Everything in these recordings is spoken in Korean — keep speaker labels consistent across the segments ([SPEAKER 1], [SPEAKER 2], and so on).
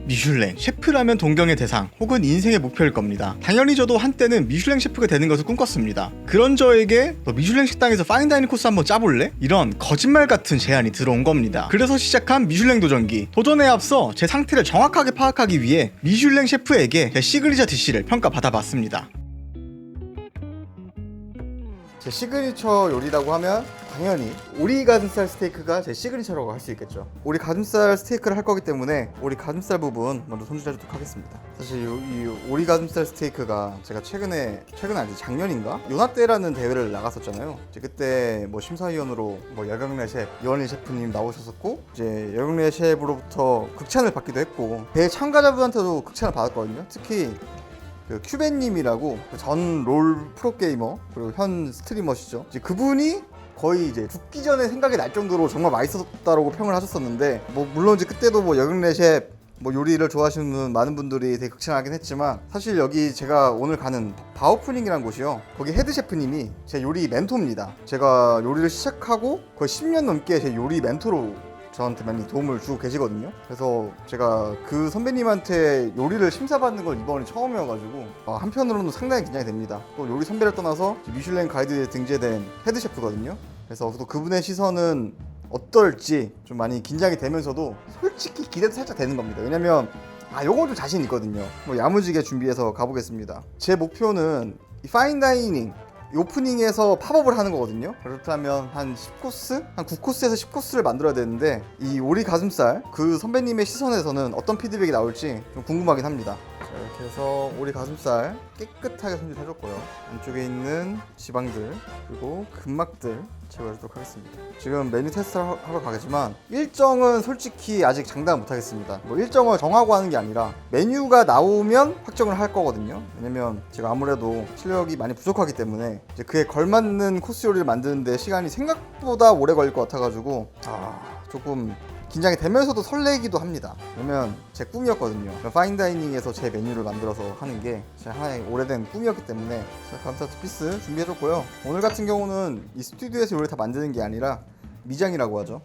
[SPEAKER 1] 미슐랭, 셰프라면 동경의 대상 혹은 인생의 목표일 겁니다. 당연히 저도 한때는 미슐랭 셰프가 되는 것을 꿈꿨습니다. 그런 저에게 너 미슐랭 식당에서 파인다이닝 코스 한번 짜볼래? 이런 거짓말 같은 제안이 들어온 겁니다. 그래서 시작한 미슐랭 도전기. 도전에 앞서 제 상태를 정확하게 파악하기 위해 미슐랭 셰프에게 제 시그니처 디시를 평가받아봤습니다. 제 시그니처 요리라고 하면 당연히 오리 가슴살 스테이크가 제 시그니처라고 할 수 있겠죠. 오리 가슴살 스테이크를 할 거기 때문에 오리 가슴살 부분 먼저 손질해주도록 하겠습니다. 사실 이 오리 가슴살 스테이크가 제가 최근 아니지 작년인가? 요나떼라는 대회를 나갔었잖아요. 이제 그때 뭐 심사위원으로 뭐 여경래 셰프, 이원일 셰프님 나오셨었고 이제 여경래 셰프로부터 극찬을 받기도 했고 대회 참가자분한테도 극찬을 받았거든요. 특히 그 큐벤님이라고 전 롤 프로게이머 그리고 현 스트리머시죠. 이제 그분이 거의 이제 죽기 전에 생각이 날 정도로 정말 맛있었다라고 평을 하셨었는데 뭐 물론 이제 그때도 뭐 여경래 셰프 뭐 요리를 좋아하시는 많은 분들이 되게 극찬하긴 했지만 사실 여기 제가 오늘 가는 바오프닝이라는 곳이요. 거기 헤드 셰프님이 제 요리 멘토입니다. 제가 요리를 시작하고 거의 10년 넘게 제 요리 멘토로 저한테 많이 도움을 주고 계시거든요. 그래서 제가 그 선배님한테 요리를 심사받는 건 이번이 처음이어가지고 한편으로는 상당히 긴장이 됩니다. 또 요리 선배를 떠나서 미슐랭 가이드에 등재된 헤드 셰프거든요. 그래서 또 그분의 시선은 어떨지 좀 많이 긴장이 되면서도 솔직히 기대도 살짝 되는 겁니다. 왜냐면 요건 좀 자신 있거든요. 뭐 야무지게 준비해서 가보겠습니다. 제 목표는 이 파인다이닝 오프닝에서 팝업을 하는 거거든요. 그렇다면 한 10코스? 한 9코스에서 10코스를 만들어야 되는데 이 오리 가슴살 그 선배님의 시선에서는 어떤 피드백이 나올지 좀 궁금하긴 합니다. 자, 이렇게 해서 오리 가슴살 깨끗하게 손질해줬고요. 안쪽에 있는 지방들 그리고 근막들 제거해주도록 하겠습니다. 지금 메뉴 테스트를 하러 가겠지만 일정은 솔직히 아직 장담 못하겠습니다. 뭐 일정을 정하고 하는 게 아니라 메뉴가 나오면 확정을 할 거거든요. 왜냐면 제가 아무래도 실력이 많이 부족하기 때문에 이제 그에 걸맞는 코스 요리를 만드는데 시간이 생각보다 오래 걸릴 것 같아가지고 조금 긴장이 되면서도 설레기도 합니다. 왜냐면 제 꿈이었거든요. 파인다이닝에서 제 메뉴를 만들어서 하는 게 제 하나의 오래된 꿈이었기 때문에 감사 투피스 준비해줬고요. 오늘 같은 경우는 이 스튜디오에서 요리 다 만드는 게 아니라 미장이라고 하죠.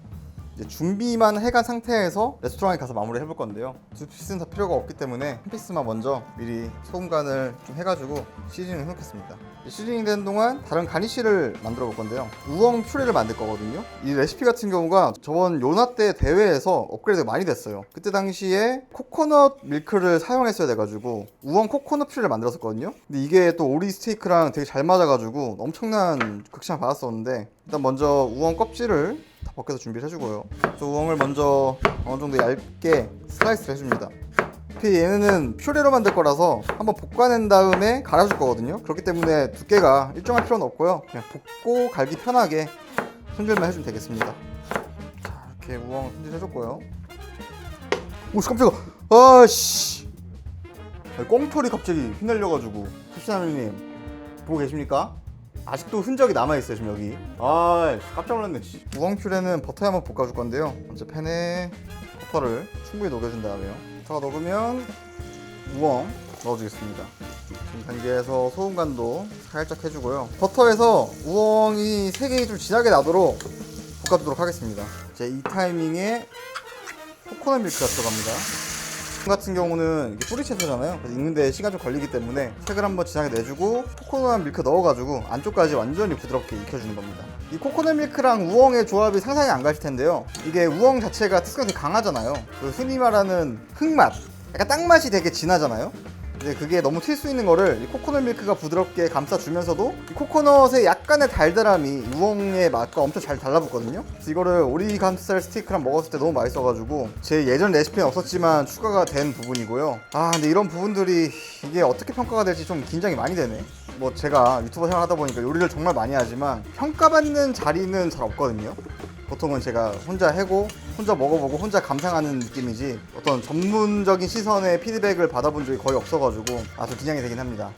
[SPEAKER 1] 이제 준비만 해간 상태에서 레스토랑에 가서 마무리 해볼 건데요. 두 피스는 다 필요가 없기 때문에 한 피스만 먼저 미리 소금 간을 좀 해가지고 시즈닝을 해놓겠습니다. 시즈닝 되는 동안 다른 가니쉬를 만들어 볼 건데요. 우엉 퓨레를 만들 거거든요. 이 레시피 같은 경우가 저번 요나떼 대회에서 업그레이드가 많이 됐어요. 그때 당시에 코코넛 밀크를 사용했어야 돼가지고 우엉 코코넛 퓨레를 만들었었거든요. 근데 이게 또 오리 스테이크랑 되게 잘 맞아가지고 엄청난 극찬을 받았었는데 일단 먼저 우엉 껍질을 다 벗겨서 준비를 해주고요. 우엉을 먼저 어느 정도 얇게 슬라이스를 해줍니다. 얘네는 퓨레로 만들 거라서 한번 볶아낸 다음에 갈아줄 거거든요. 그렇기 때문에 두께가 일정할 필요는 없고요. 그냥 볶고 갈기 편하게 손질만 해주면 되겠습니다. 자, 이렇게 우엉 손질해줬고요. 오, 깜짝이야. 아씨, 꽁털이 갑자기 휘날려가지고. 캡시나루님 보고 계십니까? 아직도 흔적이 남아있어요 지금 여기. 깜짝 놀랐네. 우엉 퓨레는 버터에 한번 볶아줄 건데요. 먼저 팬에 버터를 충분히 녹여준 다음에요. 버터가 녹으면 우엉 넣어주겠습니다. 지금 단계에서 소금 간도 살짝 해주고요. 버터에서 우엉이 색이 좀 진하게 나도록 볶아주도록 하겠습니다. 이제 이 타이밍에 코코넛 밀크가 들어갑니다. 같은 경우는 이게 뿌리채소잖아요. 그래서 익는데 시간 좀 걸리기 때문에 색을 한번 진하게 내주고 코코넛 밀크 넣어가지고 안쪽까지 완전히 부드럽게 익혀주는 겁니다. 이 코코넛 밀크랑 우엉의 조합이 상상이 안 가실 텐데요. 이게 우엉 자체가 특성이 되게 강하잖아요. 흔히 말하는 흙맛, 약간 땅맛이 되게 진하잖아요. 근데 그게 너무 튈 수 있는 거를 이 코코넛 밀크가 부드럽게 감싸주면서도 이 코코넛의 약간의 달달함이 우엉의 맛과 엄청 잘 달라붙거든요. 그래서 이거를 오리 가슴살 스테이크랑 먹었을 때 너무 맛있어가지고 제 예전 레시피는 없었지만 추가가 된 부분이고요. 근데 이런 부분들이 이게 어떻게 평가가 될지 좀 긴장이 많이 되네. 뭐 제가 유튜버 생활하다 보니까 요리를 정말 많이 하지만 평가받는 자리는 잘 없거든요. 보통은 제가 혼자 해고 혼자 먹어보고 혼자 감상하는 느낌이지 어떤 전문적인 시선의 피드백을 받아본 적이 거의 없어가지고 좀 긴장이 되긴 합니다.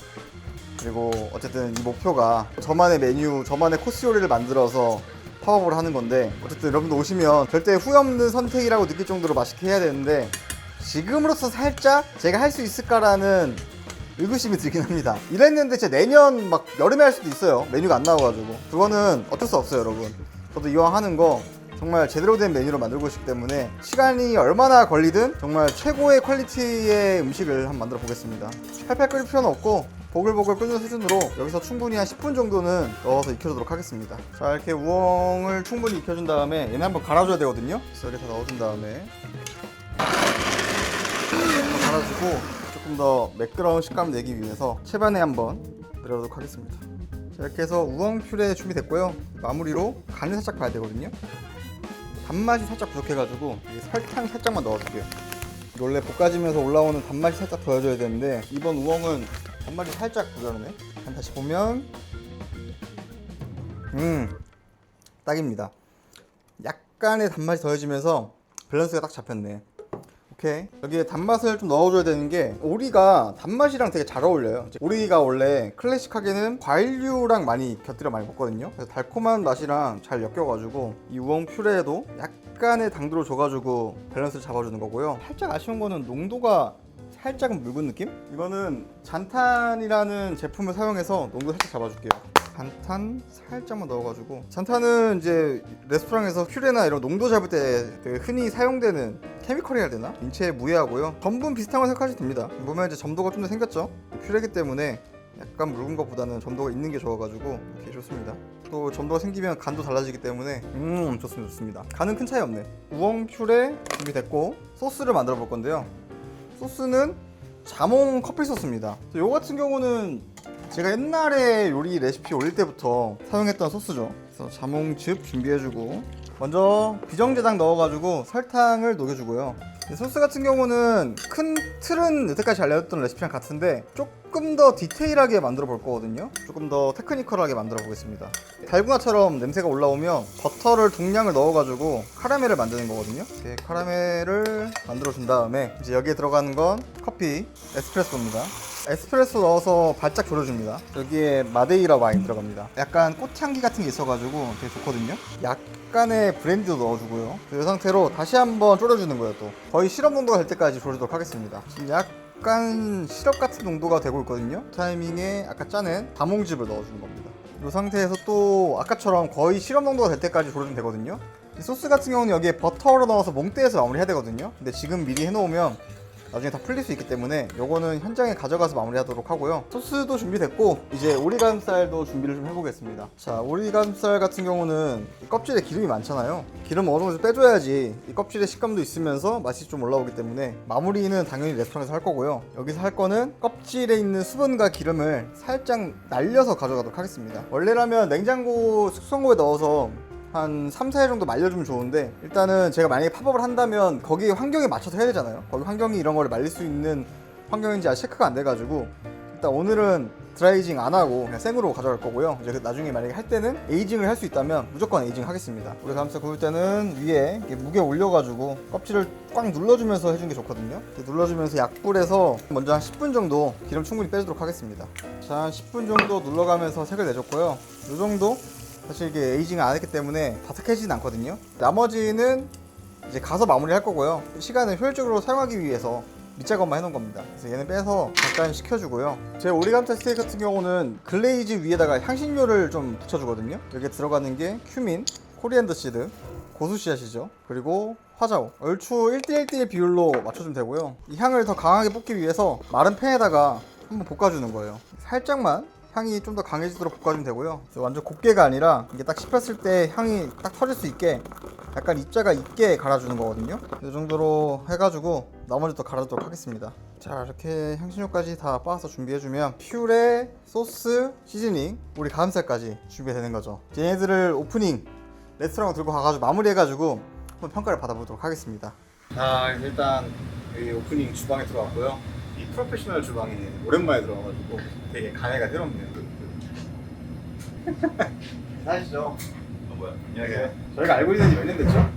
[SPEAKER 1] 그리고 어쨌든 이 목표가 저만의 메뉴, 저만의 코스 요리를 만들어서 팝업을 하는 건데 어쨌든 여러분들 오시면 절대 후회 없는 선택이라고 느낄 정도로 맛있게 해야 되는데 지금으로서 살짝 제가 할 수 있을까라는 의구심이 들긴 합니다. 이랬는데 진짜 내년 막 여름에 할 수도 있어요. 메뉴가 안 나와가지고 그거는 어쩔 수 없어요 여러분. 저도 이왕 하는 거 정말 제대로 된 메뉴로 만들고 있기 때문에 시간이 얼마나 걸리든 정말 최고의 퀄리티의 음식을 한번 만들어 보겠습니다. 팔팔 끓일 필요는 없고 보글보글 끓는 수준으로 여기서 충분히 한 10분 정도는 넣어서 익혀주도록 하겠습니다. 자, 이렇게 우엉을 충분히 익혀준 다음에 얘네 한번 갈아줘야 되거든요. 그래서 이렇게 다 넣어준 다음에 갈아주고 조금 더 매끄러운 식감을 내기 위해서 채반에 한번 내려놓도록 하겠습니다. 자, 이렇게 해서 우엉 퓨레 준비됐고요. 마무리로 간을 살짝 봐야 되거든요. 단맛이 살짝 부족해가지고 설탕 살짝만 넣어줄게요. 원래 볶아지면서 올라오는 단맛이 살짝 더해져야 되는데 이번 우엉은 단맛이 살짝 모자라네. 다시 보면 딱입니다. 약간의 단맛이 더해지면서 밸런스가 딱 잡혔네. 오케이. 여기에 단맛을 좀 넣어줘야 되는 게 오리가 단맛이랑 되게 잘 어울려요. 오리가 원래 클래식하게는 과일류랑 많이 곁들여 많이 먹거든요. 그래서 달콤한 맛이랑 잘 엮여가지고 이 우엉 퓨레에도 약간의 당도를 줘가지고 밸런스를 잡아주는 거고요. 살짝 아쉬운 거는 농도가 살짝은 묽은 느낌? 이거는 잔탄이라는 제품을 사용해서 농도 살짝 잡아줄게요. 잔탄 살짝만 넣어가지고, 잔탄은 이제 레스토랑에서 퓨레나 이런 농도 잡을 때 흔히 사용되는 케미컬이라 해야 되나? 인체에 무해하고요. 전분 비슷한 거 생각하시면 됩니다. 보면 이제 점도가 좀 더 생겼죠? 퓨레기 때문에 약간 묽은 것보다는 점도가 있는 게 좋아가지고 이렇게 좋습니다. 또 점도가 생기면 간도 달라지기 때문에 좋습니다. 간은 큰 차이 없네. 우엉 퓨레 준비됐고 소스를 만들어 볼 건데요. 소스는 자몽 커피 소스입니다. 이거 같은 경우는 제가 옛날에 요리 레시피 올릴 때부터 사용했던 소스죠. 그래서 자몽즙 준비해주고, 먼저 비정제당 넣어가지고 설탕을 녹여주고요. 이 소스 같은 경우는 큰 틀은 여태까지 잘 알려줬던 레시피랑 같은데 조금 더 디테일하게 만들어 볼 거거든요. 조금 더 테크니컬하게 만들어 보겠습니다. 달고나처럼 냄새가 올라오면 버터를 동량을 넣어가지고 카라멜을 만드는 거거든요. 이렇게 카라멜을 만들어 준 다음에 이제 여기에 들어가는 건 커피, 에스프레소입니다. 에스프레소 넣어서 바짝 졸여줍니다. 여기에 마데이라 와인 들어갑니다. 약간 꽃향기 같은 게 있어가지고 되게 좋거든요. 약간의 브랜디도 넣어주고요. 이 상태로 다시 한번 졸여주는 거예요. 또 거의 시럽 농도가 될 때까지 졸여주도록 하겠습니다. 지금 약간 시럽 같은 농도가 되고 있거든요. 그 타이밍에 아까 짜낸 자몽즙을 넣어주는 겁니다. 이 상태에서 또 아까처럼 거의 시럽 농도가 될 때까지 졸여주면 되거든요. 이 소스 같은 경우는 여기에 버터를 넣어서 몽대에서 마무리해야 되거든요. 근데 지금 미리 해놓으면 나중에 다 풀릴 수 있기 때문에 요거는 현장에 가져가서 마무리하도록 하고요. 소스도 준비됐고 이제 오리가슴살도 준비를 좀 해보겠습니다. 자, 오리가슴살 같은 경우는 껍질에 기름이 많잖아요. 기름 어느 정도 빼줘야지 이 껍질의 식감도 있으면서 맛이 좀 올라오기 때문에 마무리는 당연히 레스토랑에서 할 거고요. 여기서 할 거는 껍질에 있는 수분과 기름을 살짝 날려서 가져가도록 하겠습니다. 원래라면 냉장고 숙성고에 넣어서 한 3, 4일 정도 말려주면 좋은데, 일단은 제가 만약에 팝업을 한다면 거기 환경에 맞춰서 해야 되잖아요. 거기 환경이 이런 거를 말릴 수 있는 환경인지 아직 체크가 안 돼가지고 일단 오늘은 드라이징 안 하고 그냥 생으로 가져갈 거고요. 이제 나중에 만약에 할 때는 에이징을 할 수 있다면 무조건 에이징 하겠습니다. 우리 가슴살 구울 때는 위에 이렇게 무게 올려가지고 껍질을 꽉 눌러주면서 해주는 게 좋거든요. 이렇게 눌러주면서 약불에서 먼저 한 10분 정도 기름 충분히 빼주도록 하겠습니다. 자, 한 10분 정도 눌러가면서 색을 내줬고요. 이 정도 사실 이게 에이징을 안 했기 때문에 바삭해지진 않거든요. 나머지는 이제 가서 마무리 할 거고요. 시간을 효율적으로 사용하기 위해서 밑작업만 해놓은 겁니다. 그래서 얘는 빼서 잠깐 식혀주고요. 제 오리가슴살 스테이크 같은 경우는 글레이즈 위에다가 향신료를 좀 붙여주거든요. 여기에 들어가는 게 큐민, 코리앤더 시드, 고수씨앗이죠. 그리고 화자오. 얼추 1:1:1 비율로 맞춰주면 되고요. 이 향을 더 강하게 뽑기 위해서 마른 팬에다가 한번 볶아주는 거예요. 살짝만 향이 좀 더 강해지도록 볶아주면 되고요. 완전 곱게가 아니라 이게 딱 씹혔을 때 향이 딱 터질 수 있게 약간 입자가 있게 갈아주는 거거든요. 이 정도로 해가지고 나머지 더 갈아주도록 하겠습니다. 자, 이렇게 향신료까지 다 빻아서 준비해주면 퓨레, 소스, 시즈닝, 우리 가슴살까지 준비되는 거죠. 얘네들을 오프닝 레스토랑 들고 가가지고 마무리해가지고 한번 평가를 받아보도록 하겠습니다. 자, 일단 여기 오프닝 주방에 들어왔고요. 이 프로페셔널 주방에 오랜만에 들어와가지고 되게 감회가 새롭네요. 아시죠?
[SPEAKER 2] 뭐야?
[SPEAKER 1] 안녕하세요. 저희가 알고 있는 지 몇 년 됐죠?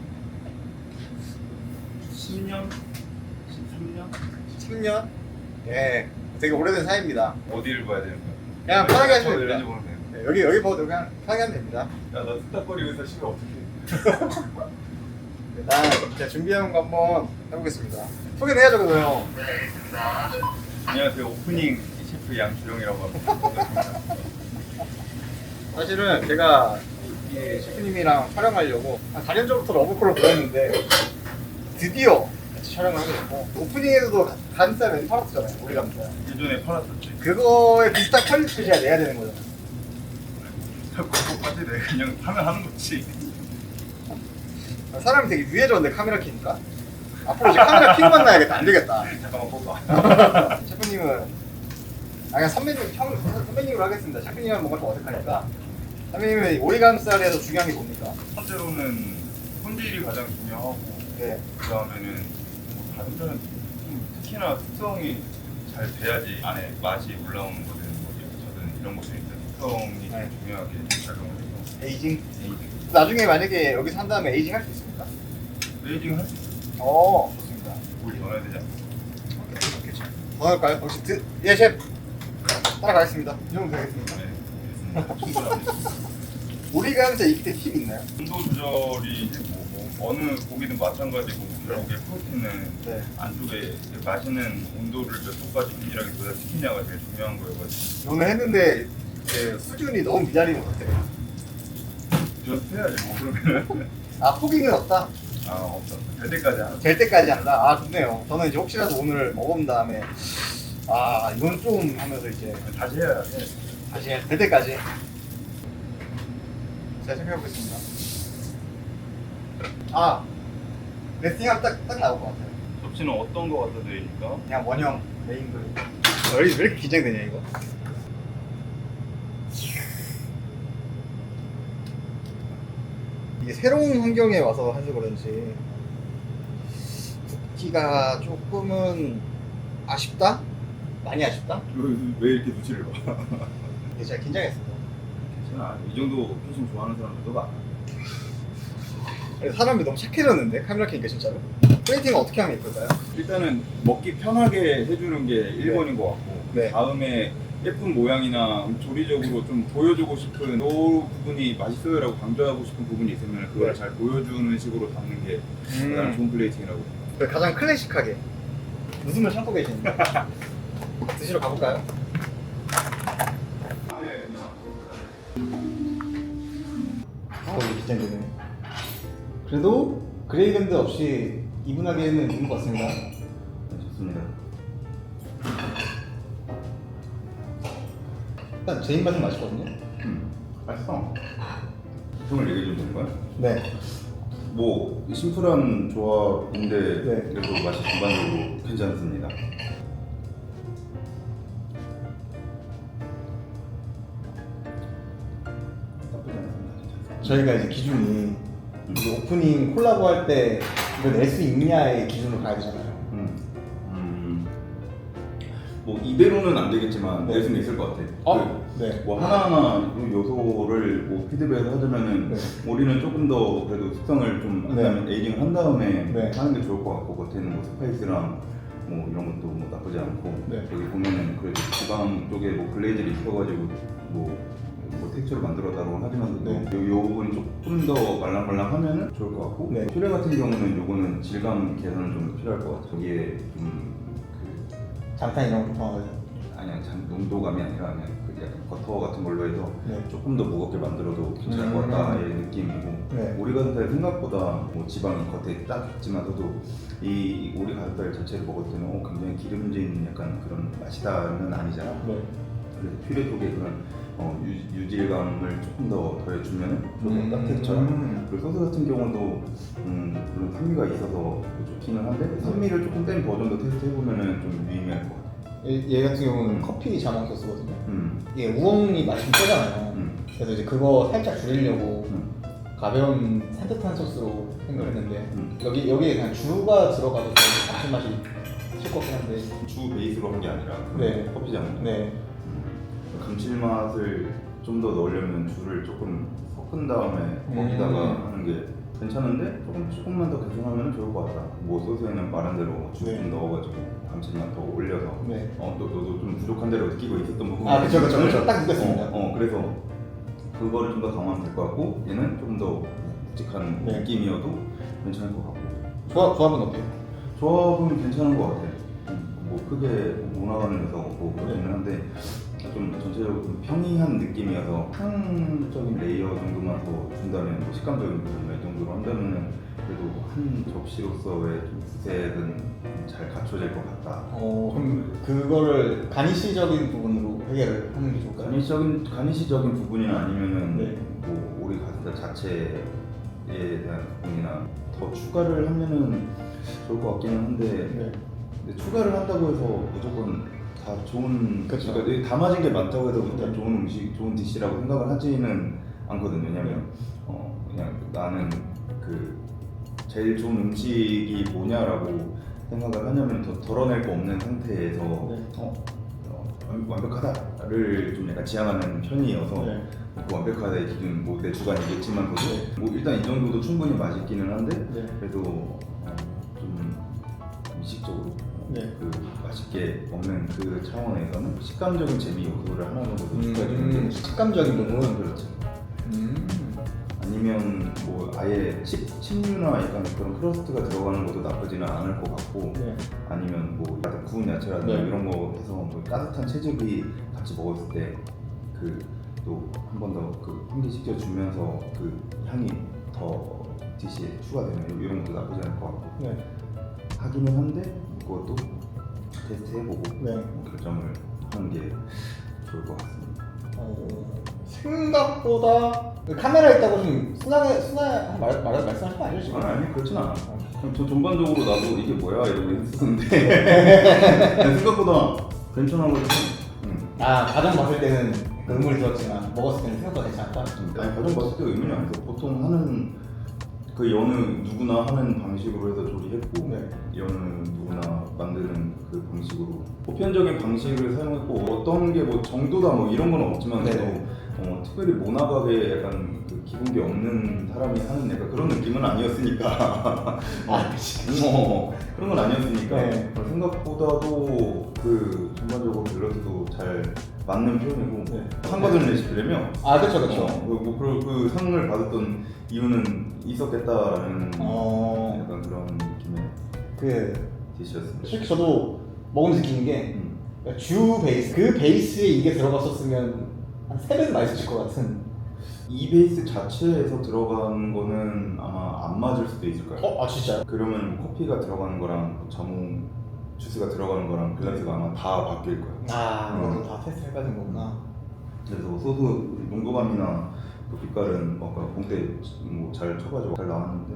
[SPEAKER 2] 10년? 13년?
[SPEAKER 1] 10년? 예, 되게 오래된 사이입니다.
[SPEAKER 2] 어디를 봐야 되는 거야?
[SPEAKER 1] 그냥 편하게 하시면
[SPEAKER 2] 이런지
[SPEAKER 1] 됩니다.
[SPEAKER 2] 모르네.
[SPEAKER 1] 네, 여기 보고 그냥 편하게 하면 됩니다.
[SPEAKER 2] 야, 나 뚝딱거리면서 쉬면 어떡해?
[SPEAKER 1] 일단 제가 준비한 거 한번 해보겠습니다. 소개는 해야죠, 그거요.
[SPEAKER 2] 안녕하세요. 오프닝 셰프 양주영이라고 합니다.
[SPEAKER 1] 사실은 제가 이 셰프님이랑 촬영하려고 한 4년 전부터 러브콜을 보냈는데 드디어 같이 촬영을 하게 됐고 오프닝에서도 가슴살 메뉴 팔았잖아요. 우리 가슴살.
[SPEAKER 2] 예전에 팔았었지.
[SPEAKER 1] 그거에 비슷한 퀄리티를 제가 내야 되는 거잖아요.
[SPEAKER 2] 그거까지 내 그냥 하면 하는 거지.
[SPEAKER 1] 사람이 되게 유해졌는데 카메라 켜니까 앞으로 이제 카메라 켜고 만나야겠다. 안 되겠다.
[SPEAKER 2] 잠깐만 뽑아.
[SPEAKER 1] 셰프님은 그냥 선배님으로 하겠습니다. 셰프님은 뭔가 좀 어색하니까 선배님은 오리가슴살에서 중요한 게 뭡니까?
[SPEAKER 2] 첫째로는 손질이 가장 중요하고
[SPEAKER 1] 네.
[SPEAKER 2] 그 다음에는 뭐 다른 데는 좀 특히나 숙성이 잘 돼야지 안에 맛이 올라오는 거든 뭐 저든 이런 것들이 있는데 숙성이
[SPEAKER 1] 네.
[SPEAKER 2] 중요하게 작용을 해서
[SPEAKER 1] 에이징.
[SPEAKER 2] 에이징.
[SPEAKER 1] 나중에 만약에 여기서 한 다음에 에이징 할 수 있습니까?
[SPEAKER 2] 에이징 할 수 있어.
[SPEAKER 1] 좋습니다.
[SPEAKER 2] 우리 더 넣어야 되지 않나?
[SPEAKER 1] 오케이. 더 할까요? 혹시 예, 셰프. 따라가겠습니다. 이 정도 되겠습니다.
[SPEAKER 2] 네, 알겠습니다.
[SPEAKER 1] 오리가슴살 익힐 때 팁 있나요?
[SPEAKER 2] 온도 조절이 뭐 어느 고기든 마찬가지고 결국에 프로틴은
[SPEAKER 1] 네.
[SPEAKER 2] 안쪽에 맛있는 온도를 몇 도까지 균일하게 조절시키냐가 제일 중요한 거여가지고
[SPEAKER 1] 오늘 했는데 수준이 너무 미달인 것 같아요.
[SPEAKER 2] 연습해야지 뭐 그러면은.
[SPEAKER 1] 아, 포기는 없다.
[SPEAKER 2] 아 없어. 될 때까지 하는.
[SPEAKER 1] 될 때까지 한다. 아, 좋네요. 저는 이제 혹시라도 오늘 먹어본 다음에 이건 좀 하면서 이제
[SPEAKER 2] 다시 해야 해.
[SPEAKER 1] 다시 될 때까지 제가 생각해보겠습니다. 레스팅하면 딱 나올 것 같아요.
[SPEAKER 2] 접시는 어떤 거 갖다 드리니까?
[SPEAKER 1] 그냥 원형 메인 그릇. 왜 이렇게 긴장되냐 이거? 이게 새로운 환경에 와서 해서 그런지 굽기가 조금은 아쉽다? 많이 아쉽다?
[SPEAKER 2] 왜 이렇게 눈치를 봐?
[SPEAKER 1] 이게 제가 긴장했습니다.
[SPEAKER 2] 괜찮아. 이 정도 표정 좋아하는 사람들도 많아.
[SPEAKER 1] 사람이 너무 착해졌는데 카메라 켜니까 진짜로. 플레이팅은 어떻게 하면 예쁠까요?
[SPEAKER 2] 일단은 먹기 편하게 해주는 게 1번인 것 같고
[SPEAKER 1] 네.
[SPEAKER 2] 다음에 예쁜 모양이나 조리적으로 좀 보여주고 싶은 이 부분이 맛있어요라고 강조하고 싶은 부분이 있으면 그걸
[SPEAKER 1] 네.
[SPEAKER 2] 잘 보여주는 식으로 담는 게 가장 좋은 플레이팅이라고 생각합니다.
[SPEAKER 1] 가장 클래식하게 웃음을 참고 계시는데 드시러 가볼까요? 이게 긴장되네. 그래도 그레이밴드 없이 이분하게는 있는 것 같습니다.
[SPEAKER 2] 네, 좋습니다.
[SPEAKER 1] 일단 제 입맛은 맛있거든요.
[SPEAKER 2] 맛있어. 평을 얘기해 주면 되는 거야?
[SPEAKER 1] 네.
[SPEAKER 2] 뭐 심플한 조합인데
[SPEAKER 1] 네.
[SPEAKER 2] 그래도 맛이 전반적으로 괜찮습니다. 나쁘지 않습니다. 괜찮습니다.
[SPEAKER 1] 저희가 이제 기준이 우리 오프닝 콜라보 할 때 이거 낼 수 있냐의 기준으로 가야 되잖아요.
[SPEAKER 2] 뭐 이대로는 안 되겠지만
[SPEAKER 1] 네.
[SPEAKER 2] 낼 수는 있을 것 같아.
[SPEAKER 1] 네.
[SPEAKER 2] 뭐 하나하나 요소를 뭐 피드백을 하자면은
[SPEAKER 1] 네.
[SPEAKER 2] 우리는 조금 더 그래도 숙성을 좀
[SPEAKER 1] 네.
[SPEAKER 2] 하면 에이징을 한 다음에
[SPEAKER 1] 네.
[SPEAKER 2] 하는 게 좋을 것 같고 겉에는 뭐 스파이스랑 뭐 이런 것도 뭐 나쁘지 않고
[SPEAKER 1] 네.
[SPEAKER 2] 여기 보면은 그래도 지방 쪽에 뭐 글레이즈를 입혀가지고 뭐 텍스처를 만들었다고 하지만
[SPEAKER 1] 네.
[SPEAKER 2] 요 부분이 조금 더 말랑말랑하면은 좋을 것 같고
[SPEAKER 1] 네.
[SPEAKER 2] 퓨레 같은 경우는 요거는 질감 개선은 좀 필요할 것 같아. 저기에 좀
[SPEAKER 1] 장탄 이런 거 통하고요.
[SPEAKER 2] 아니야 농도감이 아니라 그냥 그 약간 버터 같은 걸로 해서
[SPEAKER 1] 네.
[SPEAKER 2] 조금 더 무겁게 만들어도 괜찮을 것 같다의 느낌이고
[SPEAKER 1] 네.
[SPEAKER 2] 오리가슴살 생각보다 뭐 지방이 겉에 딱 있지만서도 이 오리가슴살 자체를 먹을 때는 굉장히 기름진 약간 그런 맛이다는 아니잖아.
[SPEAKER 1] 네.
[SPEAKER 2] 그래서 퓨레 쪽에 그런 유질감을 조금 더 더해주면은 좋을 것 같아요. 그리고 소스 같은 경우도 물론 산미가 있어서 좋기는 한데 산미를 조금 뺀 버전도 테스트 해보면은 좀 유의미할 것 같아요.
[SPEAKER 1] 얘 같은 경우는 커피 자몽 소스거든요.
[SPEAKER 2] 음.
[SPEAKER 1] 이게 우엉이 맛이 좀 세잖아요. 그래서 이제 그거 살짝 줄이려고 가벼운 산뜻한 소스로 생각했는데 여기에 그냥 주가 들어가도 같은 맛이 칠 것 같긴 한데.
[SPEAKER 2] 주 베이스로 한 게 아니라
[SPEAKER 1] 네.
[SPEAKER 2] 커피장
[SPEAKER 1] 네.
[SPEAKER 2] 감칠맛을 좀 더 넣으려면 주를 조금 섞은 다음에 거기다가 하는 게 괜찮은데 조금만 더 개선하면 좋을 것 같다. 뭐 소스에는 말한 대로 주 좀
[SPEAKER 1] 네.
[SPEAKER 2] 넣어가지고 감칠맛 더 올려서
[SPEAKER 1] 네.
[SPEAKER 2] 너도 좀 부족한 대로 느끼고 있었던 부분이
[SPEAKER 1] 그쵸. 딱 느꼈습니다.
[SPEAKER 2] 그래서 그거를 좀 더 강화하면 될 것 같고 얘는 조금 더 묵직한
[SPEAKER 1] 네.
[SPEAKER 2] 느낌이어도 괜찮을 것 같고
[SPEAKER 1] 조합은 어때요?
[SPEAKER 2] 조합은 괜찮은 것 같아. 뭐 크게 못 나가는 데서 없고 그렇기는 한데 좀 전체적으로 좀 평이한 느낌이어서 향적인 레이어 정도만 더 준다면 뭐 식감적인 부분 이 정도로 한다면은 그래도 한 접시로서의 좀 구색은 잘 갖춰질 것 같다.
[SPEAKER 3] 그럼 그거를 가니쉬적인 부분으로 해결을 하는 게 좋을까요?
[SPEAKER 2] 가니쉬적인 부분이나 아니면은
[SPEAKER 3] 네.
[SPEAKER 2] 뭐 오리 가슴살 자체에 대한 부분이나 더 추가를 하면은 좋을 것 같기는 한데
[SPEAKER 3] 네.
[SPEAKER 2] 근데 추가를 한다고 해서 무조건 다 좋은
[SPEAKER 3] 그쵸.
[SPEAKER 2] 그러니까 담아진 게 많다고 해서 다
[SPEAKER 3] 네.
[SPEAKER 2] 좋은 음식, 좋은 디시라고 생각을 하지는 않거든요. 왜냐면 그냥 나는 그 제일 좋은 음식이 뭐냐라고 생각을 하냐면 더 덜어낼 거 없는 상태에서
[SPEAKER 3] 네.
[SPEAKER 2] 완벽하다를 좀 약간 지향하는 편이어서
[SPEAKER 3] 네.
[SPEAKER 2] 그 완벽하다의 기준 뭐 내 주관이겠지만서도 뭐 일단 이 정도도 충분히 맛있기는 한데
[SPEAKER 3] 네.
[SPEAKER 2] 그래도 좀 의식적으로
[SPEAKER 3] 네.
[SPEAKER 2] 그 맛있게 먹는 그 차원에서는 식감적인 재미 요소를 하나 정도 더 추가해주는 게
[SPEAKER 3] 식감적인 부분.
[SPEAKER 2] 그렇죠. 아니면 뭐 아예 칩류나 약간 그런 크러스트가 들어가는 것도 나쁘지는 않을 것 같고
[SPEAKER 3] 네.
[SPEAKER 2] 아니면 뭐 약간 구운 야채라든가
[SPEAKER 3] 네.
[SPEAKER 2] 이런 거 해서 뭐 따뜻한 채즙이 같이 먹었을 때 그 또 한 번 더 그 환기시켜 주면서 그 향이 더 디시에 추가되는 이런 것도 나쁘지 않을 것 같고
[SPEAKER 3] 네.
[SPEAKER 2] 하기는 한데 그것도 테스트해보고
[SPEAKER 3] 네.
[SPEAKER 2] 결정을 하는 게 좋을 것 같습니다.
[SPEAKER 3] 생각보다 카메라 있다고 좀 순하게 말씀하신 거 아니죠 지금?
[SPEAKER 2] 아니 그렇진 않아. 그냥 저 전반적으로 나도 이게 뭐야 이러고 있었는데 그냥 생각보다 괜찮아가지고
[SPEAKER 3] 가정 봤을 때는 그 의문이 들었지만 먹었을 때는 생각보다 괜찮았다.
[SPEAKER 2] 아니 가정 봤을 때 의문이 아니죠. 보통 하는 그 여느 누구나 하는 방식으로 해서 조리했고
[SPEAKER 3] 네.
[SPEAKER 2] 여느 누구나 만드는 그 방식으로 보편적인 방식을 사용했고 어떤 게 뭐 정도다 뭐 이런 건 없지만
[SPEAKER 3] 네.
[SPEAKER 2] 특별히 모나가게 약간 그 기본기 없는 사람이 하는 약간 그런 느낌은 아니었으니까
[SPEAKER 3] 그치.
[SPEAKER 2] 그런 건 아니었으니까
[SPEAKER 3] 네.
[SPEAKER 2] 생각보다도 그 전반적으로 밸런스도 잘 맞는 편이고
[SPEAKER 3] 네.
[SPEAKER 2] 상 받은 레시피라며
[SPEAKER 3] 그쵸.
[SPEAKER 2] 그 상을 받았던 이유는 있었겠다라는 약간 그런 느낌의
[SPEAKER 3] 그
[SPEAKER 2] 디시였습니다.
[SPEAKER 3] 솔직히 저도 먹으면서 느끼는 게
[SPEAKER 2] 음.
[SPEAKER 3] 주 베이스 그 베이스에 이게 들어갔었으면 한 3배는 맛있을 것 같은.
[SPEAKER 2] 이 베이스 자체에서 들어간 거는 아마 안 맞을 수도 있을 거예요.
[SPEAKER 3] 진짜요?
[SPEAKER 2] 그러면 뭐 커피가 들어가는 거랑 자몽 주스가 들어가는 거랑 밸런스가 아마 다 바뀔 거예요.
[SPEAKER 3] 이것도 다 테스트 해봐야 되는 거구나.
[SPEAKER 2] 그래서 소스 농도감이나 그 빛깔은 아까 봉대 뭐잘 쳐가지고 잘 나왔는데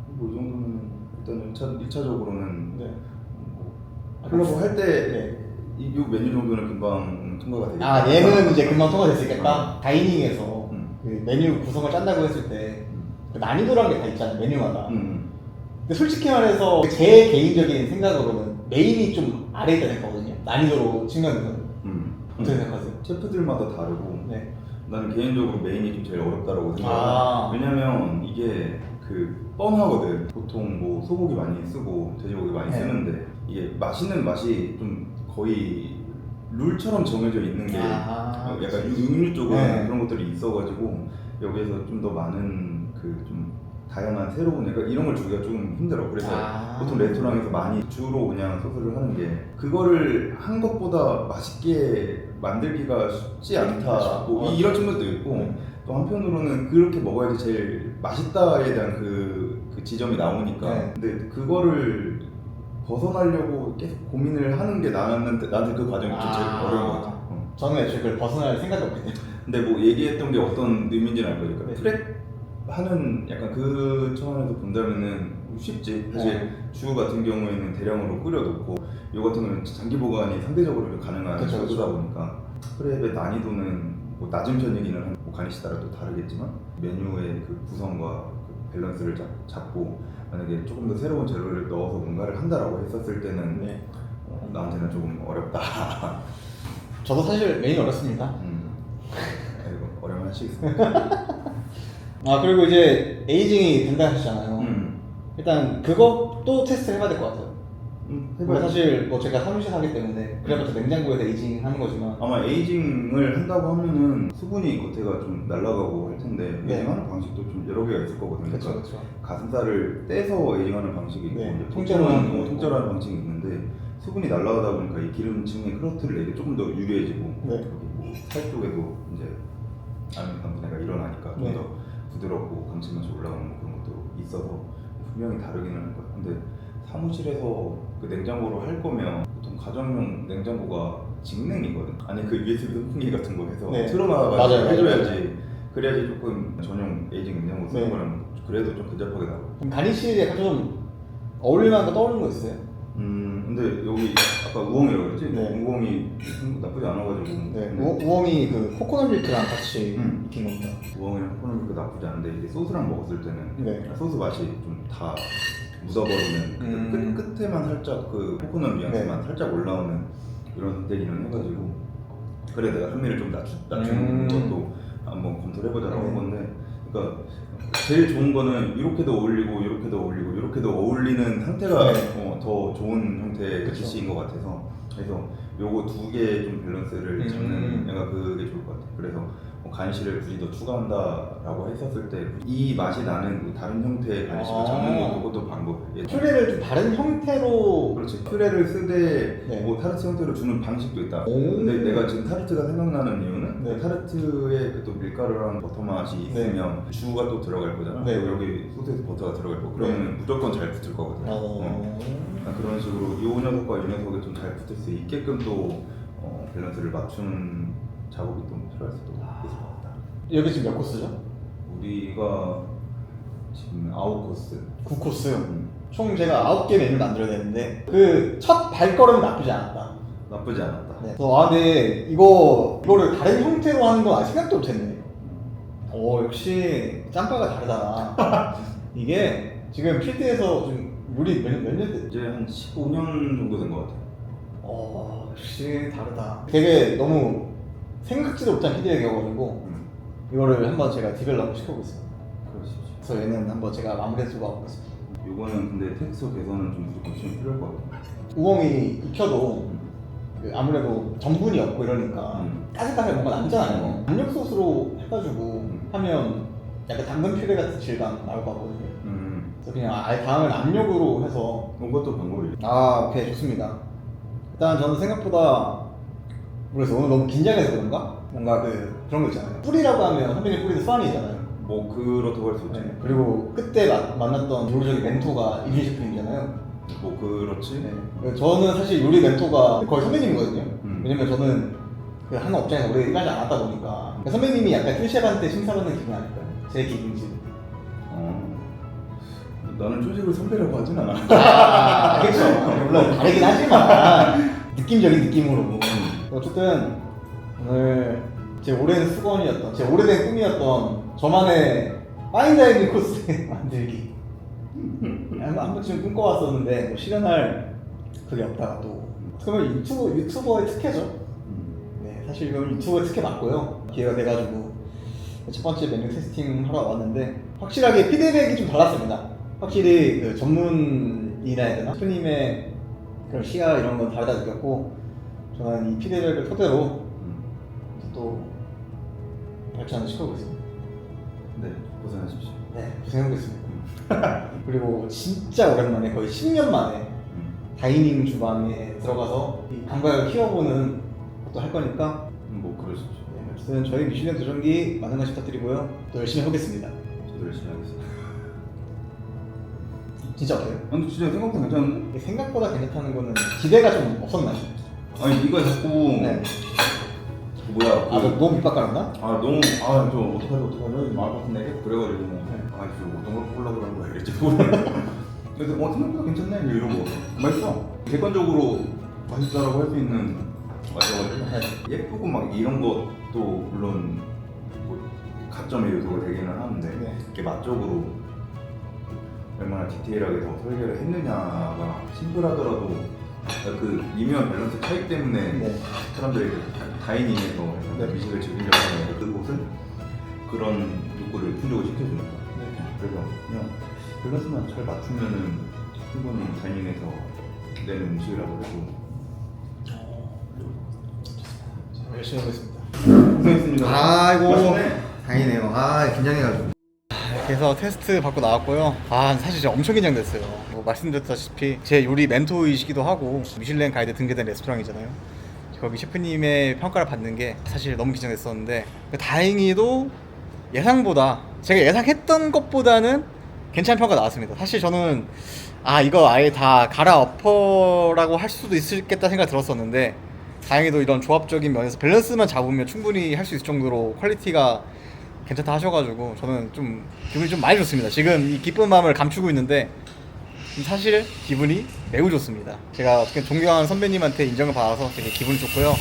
[SPEAKER 2] 뭐 이 정도면 일단 1차적으로는
[SPEAKER 3] 네.
[SPEAKER 2] 콜라보 할때
[SPEAKER 3] 네.
[SPEAKER 2] 이 메뉴 정도는 금방 통과가 되겠다.
[SPEAKER 3] 얘는 이제 금방 통과될 수 있겠다. 다이닝에서
[SPEAKER 2] 음.
[SPEAKER 3] 그 메뉴 구성을 짠다고 했을 때 그 난이도라는 게 다 있잖아요, 메뉴마다. 근데 솔직히 말해서 제 개인적인 생각으로는 메인이 좀 아래에 있다 생각하거든요. 난이도로 측면에서는. 어떻게 생각하세요?
[SPEAKER 2] 셰프들마다 다르고
[SPEAKER 3] 네.
[SPEAKER 2] 나는 개인적으로 메인이 좀 제일 어렵다고 생각해요. 왜냐면 이게 그 뻔하거든. 보통 뭐 소고기 많이 쓰고 돼지고기 많이
[SPEAKER 3] 네.
[SPEAKER 2] 쓰는데 이게 맛있는 맛이 좀 거의 룰처럼 정해져 있는 게 약간 육류 쪽은
[SPEAKER 3] 네.
[SPEAKER 2] 그런 것들이 있어가지고 여기에서 좀 더 많은 그 좀 다양한 새로운 약간 이런 걸 주기가 좀 힘들어. 그래서 보통 레스토랑에서 많이 주로 그냥 소스를 하는 게 그거를 한 것보다 맛있게 만들기가 쉽지 않다. 뭐 이런 측면도 있고 또 한편으로는 그렇게 먹어야지 제일 맛있다에 대한 그 지점이 나오니까. 근데 그거를 벗어나려고 계속 고민을 하는 게 나한테 그 과정이 좀 제일 어려운 것 같아.
[SPEAKER 3] 저는 애초에 그걸 벗어날 생각이 없기 때문에.
[SPEAKER 2] 근데 뭐 얘기했던 게 어떤 의미인지는 알 거니까
[SPEAKER 3] 네.
[SPEAKER 2] 트랙 하는 약간 그 차원에서 본다면은 쉽지. 사실 주 같은 경우에는 대량으로 끓여놓고 요 같은 경우는 장기 보관이 상대적으로 좀 가능한
[SPEAKER 3] 그쵸.
[SPEAKER 2] 소스다 보니까 프랩의 난이도는 뭐 낮은 편이기는 한데 뭐 가니시 따라 또 다르겠지만 메뉴의 그 구성과 그 밸런스를 잡고 만약에 조금 더 새로운 재료를 넣어서 뭔가를 한다라고 했었을 때는 나한테는 조금 어렵다.
[SPEAKER 3] 저도 사실 메인 어렵습니다.
[SPEAKER 2] 아이고 어려운 하시겠습니다.
[SPEAKER 3] 그리고 이제 에이징이 된다 하셨잖아요. 일단 그것도 테스트 해봐야 될 것 같아요. 사실 뭐 제가 사무실 하기 때문에 그래봤자 냉장고에서 에이징 하는 거지만
[SPEAKER 2] 아마 에이징을 한다고 하면은 수분이 겉에가 좀 날아가고 할 텐데
[SPEAKER 3] 네.
[SPEAKER 2] 에이징하는 방식도 좀 여러 개가 있을 거거든요.
[SPEAKER 3] 그렇죠.
[SPEAKER 2] 가슴살을 떼서 에이징하는 방식이 있고
[SPEAKER 3] 네.
[SPEAKER 2] 이제
[SPEAKER 3] 통째로 하는
[SPEAKER 2] 통째로 하는 방식이 있는데 수분이 날아가다 보니까 이 기름층의 크러스트를 내기 조금 더 유리해지고
[SPEAKER 3] 네.
[SPEAKER 2] 여기 뭐살 쪽에도 이제 아미노산 분해가 일어나니까 좀
[SPEAKER 3] 네.
[SPEAKER 2] 더 부드럽고 감칠맛이 올라오는 뭐 그런 것도 있어서 분명히 다르기는 할 거예요. 근데 사무실에서 그 냉장고로 할 거면 보통 가정용 냉장고가 직냉이거든. 아니 그 USB 선풍기 같은 거 해서
[SPEAKER 3] 네.
[SPEAKER 2] 틀어놔가지고
[SPEAKER 3] 맞아요,
[SPEAKER 2] 해줘야지. 그래야지 조금 전용 에이징 냉장고 쓰는
[SPEAKER 3] 네.
[SPEAKER 2] 거랑 그래도 좀 근접하게 나오고.
[SPEAKER 3] 그럼 가니쉬에 약간 좀 어울릴만한 거 떠오르는 거 있어요?
[SPEAKER 2] 근데 여기 아까 우엉이라고 그랬지?
[SPEAKER 3] 네.
[SPEAKER 2] 우엉이 나쁘지 않아가지고.
[SPEAKER 3] 네. 우엉이 그 코코넛 밀크랑 같이
[SPEAKER 2] 음.
[SPEAKER 3] 익힌 겁니다.
[SPEAKER 2] 우엉이랑 코코넛 나쁘지 않은데 이게 소스랑 먹었을 때는
[SPEAKER 3] 네.
[SPEAKER 2] 소스 맛이 좀 다 묻어버리는 끝에만 살짝 그 코코넛 뉘앙스만 살짝 올라오는 이런 선택이는 해가지고 그래 내가 산미를 좀 낮추는 것도 한번 검토를 해보자라고 한 건데 그러니까 제일 좋은 거는 이렇게도 어울리고 이렇게도 어울리고 이렇게도 어울리는 상태가
[SPEAKER 3] 네.
[SPEAKER 2] 더 좋은 형태의
[SPEAKER 3] 그쵸.
[SPEAKER 2] 디시인 것 같아서 그래서 요거 두 개의 좀 밸런스를 잡는 애가 그게 좋을 것 같아요. 그래서 뭐 간식을 굳이 더 추가한다라고 했었을 때 이 맛이 나는 그 다른 형태의 간식을 잡는 것도 그것도 방법이에요.
[SPEAKER 3] 퓨레를 좀 다른 형태로
[SPEAKER 2] 그렇지. 퓨레를 쓰되
[SPEAKER 3] 네.
[SPEAKER 2] 뭐 타르트 형태로 주는 방식도 있다.
[SPEAKER 3] 오.
[SPEAKER 2] 근데 내가 지금 타르트가 생각나는 이유는
[SPEAKER 3] 네.
[SPEAKER 2] 그 타르트에 그 또 밀가루랑 버터 맛이 있으면 주가 또 들어갈 거잖아.
[SPEAKER 3] 네.
[SPEAKER 2] 그리고 여기 소스에서 버터가 들어갈 거고 그러면 무조건 잘 붙을 거거든. 그런 식으로 이 녀석과 이 녀석이 좀 잘 붙을 수 있게끔 또 밸런스를 맞추는 작업이 좀 필요할 수도 있을 것 같다.
[SPEAKER 3] 여기 지금 몇 코스죠?
[SPEAKER 2] 우리가 지금 9코스.
[SPEAKER 3] 9코스. 총 제가 9개 메뉴를 만들어야 되는데 그 첫 발걸음은 나쁘지 않았다.
[SPEAKER 2] 나쁘지 않았다.
[SPEAKER 3] 네. 근데 이거를 다른 형태로 하는 건 생각도 못했네. 오 역시 짬바가 다르다. 이게 지금 필드에서 좀 요리 몇 년 됐지?
[SPEAKER 2] 이제 한 15년 정도 된 것 같아요.
[SPEAKER 3] 역시 다르다. 되게 너무 생각지도 못한 피드백이어가지고 이거를 한번 제가 디벨롭 시켜보겠습니다.
[SPEAKER 2] 그러시죠.
[SPEAKER 3] 그래서 얘는 한번 제가 마무리해서 가보겠습니다.
[SPEAKER 2] 요거는 근데 텍스처 개선은 좀 무조건 좀 필요할 것 같아요.
[SPEAKER 3] 우엉이 익혀도 그 아무래도 전분이 없고 이러니까 까질까질 뭔가 남잖아요. 압력 소스로 해가지고 하면 약간 당근 퓨레 같은 질감 나올 것 같거든요. 그래서 그냥 아예 다음엔 압력으로 해서
[SPEAKER 2] 그것도 방법이에요.
[SPEAKER 3] 오케이 좋습니다. 일단 저는 생각보다 모르겠어요. 오늘 너무 긴장해서 그런가? 뭔가 그런 거 있잖아요. 뿌리라고 하면 선배님 뿌리도 수완이잖아요.
[SPEAKER 2] 뭐 그렇다고 할 수 있죠.
[SPEAKER 3] 네. 그리고 그때 만났던 요리적인 멘토가 이준 셰프님이잖아요.
[SPEAKER 2] 뭐 그렇지.
[SPEAKER 3] 네. 저는 사실 요리 멘토가 거의 선배님이거든요.
[SPEAKER 2] 음.
[SPEAKER 3] 왜냐면 저는 그 하나 업장에서 오래 일하지 않았다 보니까 그러니까 선배님이 약간 꿀셰프한테 심사받는 기분 아닐까요? 제 기분지.
[SPEAKER 2] 나는 조직을 선배라고 하진 않아.
[SPEAKER 3] 그렇죠. 물론 다르긴 하지만 느낌적인 느낌으로. 어쨌든 오늘 제 오랜 수건이었던, 제 오래된 꿈이었던 저만의 파인다이닝 코스 만들기 한 번쯤 꿈꿔왔었는데 뭐 실현할 그게 없다가 또 그러면 유튜버의 특혜죠. 네, 사실 이건 유튜버의 특혜 맞고요. 기회가 돼가지고 첫 번째 메뉴 테스팅 하러 왔는데 확실하게 피드백이 좀 달랐습니다. 확실히 그 전문이라 해야 되나? 셰프님의 그런 시야 이런 건 다르다 느꼈고 저는 이 피드백을 토대로 또 발전을 시켜보겠습니다.
[SPEAKER 2] 네, 고생하십시오.
[SPEAKER 3] 네, 고생해보겠습니다. 그리고 진짜 오랜만에 거의 10년 만에 다이닝 주방에 들어가서 이 감각을 키워보는 것도 할 거니까
[SPEAKER 2] 뭐 그러시죠.
[SPEAKER 3] 네, 어쨌든 저희 미슐랭 도전기 많은 관심 부탁드리고요. 또 열심히 해보겠습니다.
[SPEAKER 2] 저도 열심히 하겠습니다.
[SPEAKER 3] 진짜 어때요?
[SPEAKER 2] 아니 진짜 생각보다 괜찮은데?
[SPEAKER 3] 이게 생각보다 괜찮다는 거는 기대가 좀 없었나요?
[SPEAKER 2] 아니 네가 자꾸
[SPEAKER 3] 네.
[SPEAKER 2] 뭐야
[SPEAKER 3] 너 너무 밑밥 깔았나?
[SPEAKER 2] 너무 저 어떡하지 마음 같은데 계속 그래가지고 저 어떤 걸 뽑으려고 그러는 거야 이랬지. 그래서 생각보다 괜찮네 이러고 맛있어. 객관적으로 맛있다라고 할 수 있는 맛이어가지고 예쁘고 막 이런 것도 물론 뭐 가점의 요소가 되기는 하는데
[SPEAKER 3] 네.
[SPEAKER 2] 이게 맛적으로 얼마나 디테일하게 더 설계를 했느냐가 심플하더라도 그 미묘한 밸런스 차이 때문에
[SPEAKER 3] 네.
[SPEAKER 2] 사람들이 그 다이닝에서
[SPEAKER 3] 네.
[SPEAKER 2] 미식을 즐기려고 하는 그곳은 그런 욕구를 충족을 시켜주니까 그래서 그냥 밸런스만 잘 맞추면은 충분히 다이닝에서 내는 음식이라고 해도
[SPEAKER 3] 열심히 해보겠습니다.
[SPEAKER 2] 고생했습니다.
[SPEAKER 3] 아이고
[SPEAKER 2] 맛있네.
[SPEAKER 3] 다행이네요. 긴장해가지고
[SPEAKER 1] 이렇게 해서 테스트 받고 나왔고요. 아 사실 진짜 엄청 긴장됐어요. 뭐 말씀드렸다시피 제 요리 멘토이시기도 하고 미슐랭 가이드 등재된 레스토랑이잖아요. 거기 셰프님의 평가를 받는 게 사실 너무 긴장됐었는데 다행히도 예상보다 제가 예상했던 것보다는 괜찮은 평가 나왔습니다. 사실 저는 이거 아예 다 갈아엎어라고 할 수도 있겠다 생각 들었었는데 다행히도 이런 조합적인 면에서 밸런스만 잡으면 충분히 할 수 있을 정도로 퀄리티가 괜찮다 하셔가지고 저는 좀 기분이 좀 많이 좋습니다. 지금 이 기쁜 마음을 감추고 있는데 사실 기분이 매우 좋습니다. 제가 어떻게 존경하는 선배님한테 인정을 받아서 되게 기분이 좋고요.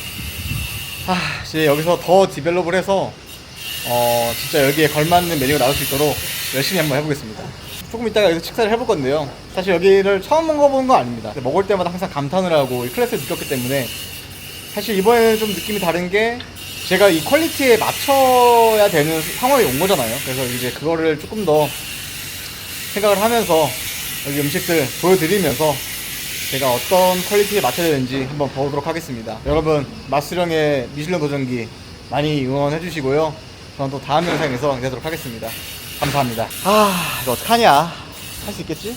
[SPEAKER 1] 이제 여기서 더 디벨롭을 해서 진짜 여기에 걸맞는 메뉴가 나올 수 있도록 열심히 한번 해보겠습니다. 조금 이따가 여기서 식사를 해볼 건데요. 사실 여기를 처음 먹어본 건 아닙니다. 먹을 때마다 항상 감탄을 하고 이 클래스를 느꼈기 때문에 사실 이번에는 좀 느낌이 다른 게 제가 이 퀄리티에 맞춰야 되는 상황이 온 거잖아요. 그래서 이제 그거를 조금 더 생각을 하면서 여기 음식들 보여드리면서 제가 어떤 퀄리티에 맞춰야 되는지 한번 보도록 하겠습니다. 여러분 맛수령의 미슐랭 도전기 많이 응원해 주시고요. 저는 또 다음 영상에서 뵙도록 하겠습니다. 감사합니다. 이거 어떡하냐? 할 수 있겠지?